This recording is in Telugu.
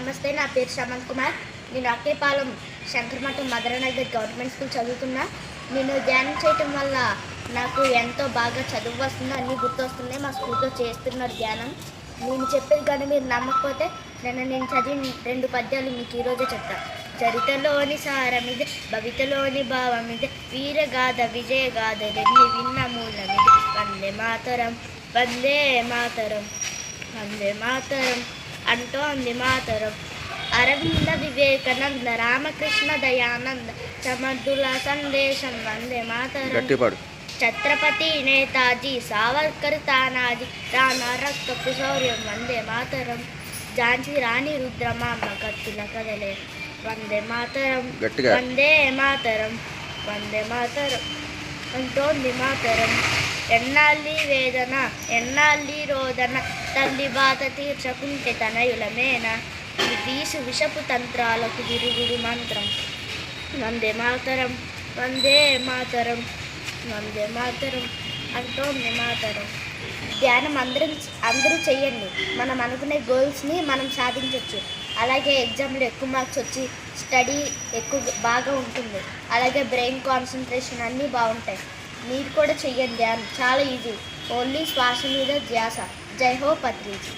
నమస్తే, నా పేరు శ్రవంత్ కుమార్. నేను అక్కేపాలెం శంకరమఠం మదరనగర్ గవర్నమెంట్ స్కూల్ చదువుతున్నా. నేను ధ్యానం చేయటం వల్ల నాకు ఎంతో బాగా చదువు వస్తుంది, అన్నీ గుర్తొస్తున్నాయి. మా స్కూల్లో చేస్తున్నారు ధ్యానం. నేను చెప్పేది కానీ మీరు నమ్మకపోతే నేను చదివిన 2 పద్యాలు మీకు ఈరోజే చెప్తాను. చరితలోని సారమిది, భవితలోని భావమిది, వీరగాథ విజయగాథ రెన్ని విన్న మూలమిది. వందే మాతరం, వందే మాతరం, వందే మాతరం అంటోంది మాతరం. అరవింద వివేకానంద రామకృష్ణ దయానంద సమర్థుల సందేశం వందే మాతరం. ఛత్రపతి నేతాజీ సావర్కర్ తానాజీ రాణా రక్తపు శౌర్యం వందే మాతరం. ఝాన్సీ రాణి రుద్రమాంబ కత్తుల కదలే వందే మాతరం. వందే మాతరం, వందే మాతరం అంటోంది మాతరం. ఎన్నాళ్ళి వేదన ఎన్నాళ్ళి రోదన, తల్లి బాధ తీర్చకుంటే తనయులమేనా, వీసు విషపు తంత్రాలకు విరుగుడు మంత్రం. వందే మాతరం, వందే మాతరం, వందే మాతరం అంటోంది మాతరం. ధ్యానం అందరూ చెయ్యండి. మనం అనుకునే గోల్స్ని మనం సాధించవచ్చు. అలాగే ఎగ్జామ్లో ఎక్కువ మార్క్స్ వచ్చి స్టడీ బాగా ఉంటుంది. అలాగే బ్రెయిన్ కాన్సన్ట్రేషన్ అన్నీ బాగుంటాయి. మీరు కూడా చెయ్యండి ధ్యానం, చాలా ఈజీ. ఓన్లీ శ్వాస మీద ధ్యాస. జై హో పత్రిజీ.